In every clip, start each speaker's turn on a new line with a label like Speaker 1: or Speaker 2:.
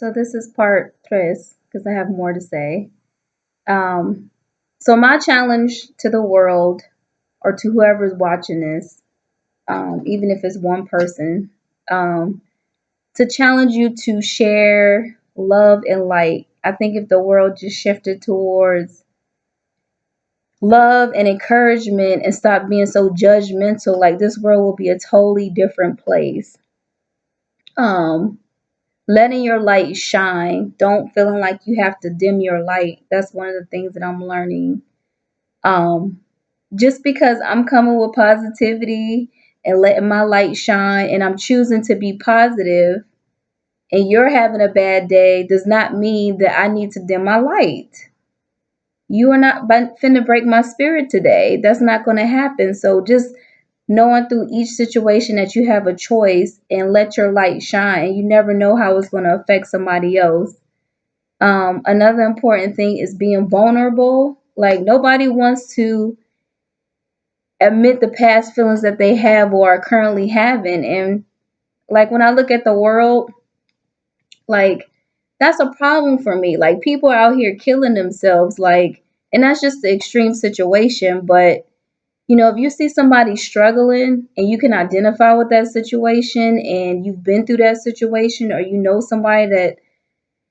Speaker 1: So this is part tres because I have more to say. Um, so my challenge to the world or to whoever's watching this, even if it's one person, um, to challenge you to share love and light. I think if the world just shifted towards love and encouragement and stop being so judgmental, like this world will be a totally different place. Um, Letting your light shine, don't feeling like you have to dim your light. That's one of the things that I'm learning. um just because I'm coming with positivity and letting my light shine and I'm choosing to be positive and you're having a bad day does not mean that I need to dim my light. You are not finna break my spirit today. That's not going to happen. So just knowing through each situation that you have a choice and let your light shine, and you never know how it's going to affect somebody else. Another important thing is being vulnerable. Like nobody wants to admit the past feelings that they have or are currently having. And like when I look at the world, like that's a problem for me. Like people are out here killing themselves, like, and that's just the extreme situation. But if you see somebody struggling and you can identify with that situation and you've been through that situation, or somebody that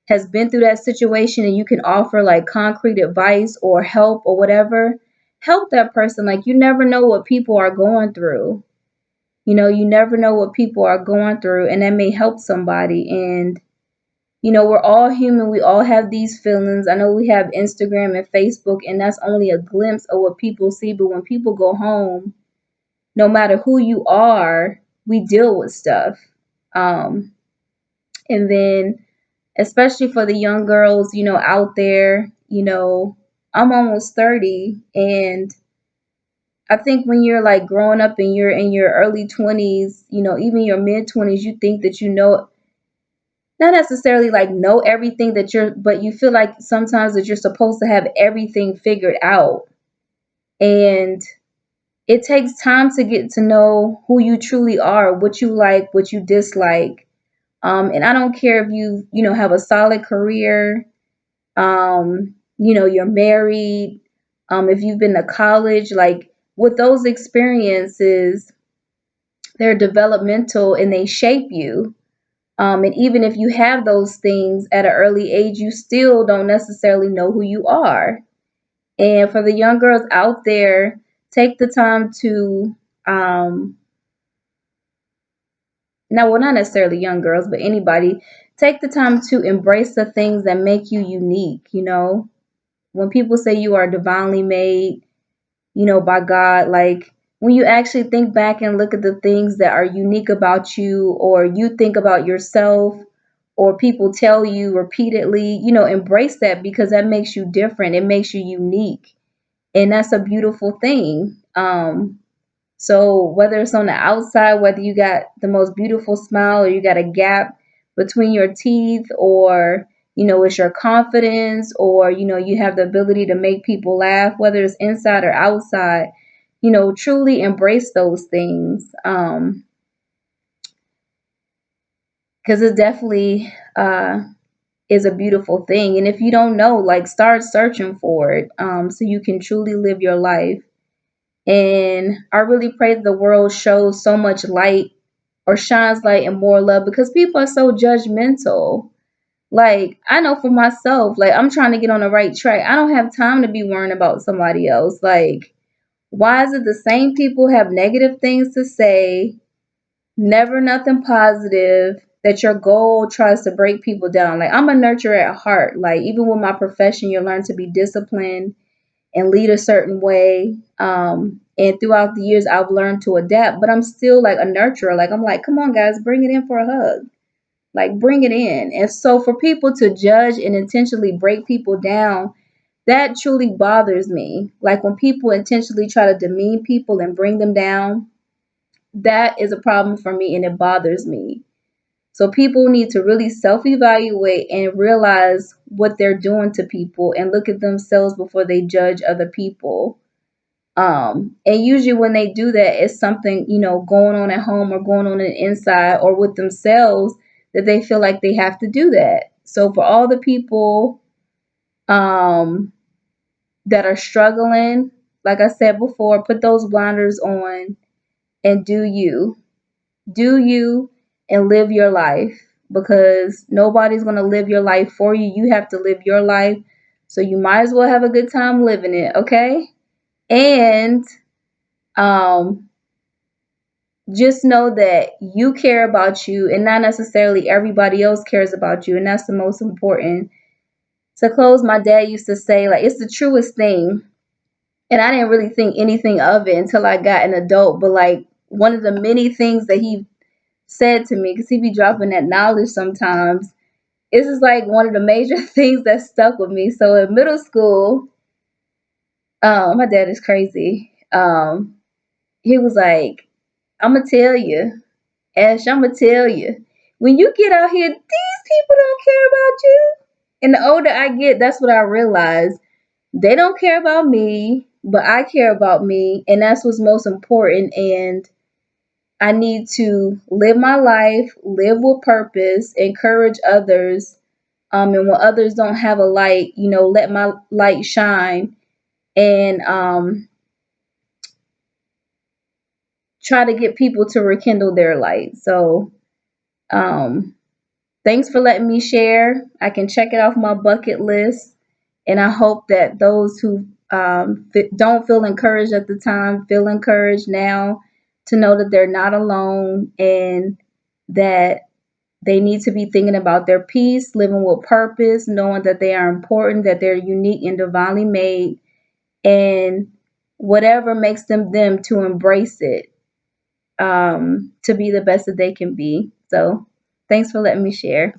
Speaker 1: has been through that situation and you can offer like concrete advice or help or whatever, help that person. Like you never know what people are going through. You never know what people are going through, and that may help somebody. And we're all human. We all have these feelings. I know we have Instagram and Facebook, and that's only a glimpse of what people see. But when people go home, no matter who you are, we deal with stuff. Um, and then, especially for the young girls, out there, I'm almost 30. And I think when you're like growing up and you're in your early 20s, even your mid 20s, you think that not necessarily like know everything but you feel like sometimes that you're supposed to have everything figured out. And it takes time to get to know who you truly are, what you like, what you dislike. And I don't care if you have a solid career, you're married, if you've been to college, like with those experiences, they're developmental and they shape you. And even if you have those things at an early age, you still don't necessarily know who you are. And for the young girls out there, take the time to, now, well, not necessarily young girls, but anybody, take the time to embrace the things that make you unique. When people say you are divinely made, by God, like when you actually think back and look at the things that are unique about you, or you think about yourself, or people tell you repeatedly, embrace that because that makes you different. It makes you unique. And that's a beautiful thing. So whether it's on the outside, whether you got the most beautiful smile or you got a gap between your teeth, or it's your confidence, or you have the ability to make people laugh, whether it's inside or outside, truly embrace those things. Because it definitely is a beautiful thing. And if you don't know, like start searching for it, so you can truly live your life. And I really pray that the world shows so much light or shines light and more love, because people are so judgmental. Like, I know for myself, like, I'm trying to get on the right track. I don't have time to be worrying about somebody else. Like, why is it the same people have negative things to say, never nothing positive, that your goal tries to break people down? Like, I'm a nurturer at heart. Like, even with my profession, you learn to be disciplined and lead a certain way. And throughout the years, I've learned to adapt, but I'm still like a nurturer. Like, I'm like, come on, guys, bring it in for a hug. Like, bring it in. And so for people to judge and intentionally break people down, that truly bothers me. Like, when people intentionally try to demean people and bring them down, that is a problem for me and it bothers me. So people need to really self-evaluate and realize what they're doing to people and look at themselves before they judge other people. And usually when they do that, it's something, going on at home or going on the inside or with themselves, that they feel like they have to do that. So for all the people um, that are struggling, like I said before, put those blinders on and do you. Do you and live your life, because nobody's going to live your life for you. You have to live your life. So you might as well have a good time living it, okay? And um, just know that you care about you and not necessarily everybody else cares about you. And that's the most important. To close, my dad used to say, like, it's the truest thing. And I didn't really think anything of it until I got an adult. But like one of the many things that he said to me, because he be dropping that knowledge sometimes, this is like one of the major things that stuck with me. So in middle school, my dad is crazy. He was like, I'm gonna tell you, Ash, I'm gonna tell you, when you get out here, these people don't care about you. And the older I get, that's what I realize. They don't care about me, but I care about me, and that's what's most important. And I need to live my life, live with purpose, encourage others. And when others don't have a light, let my light shine, and try to get people to rekindle their light. So, um, thanks for letting me share. I can check it off my bucket list. And I hope that those who don't feel encouraged at the time feel encouraged now, to know that they're not alone, and that they need to be thinking about their peace, living with purpose, knowing that they are important, that they're unique and divinely made, and whatever makes them to embrace it, to be the best that they can be. So thanks for letting me share.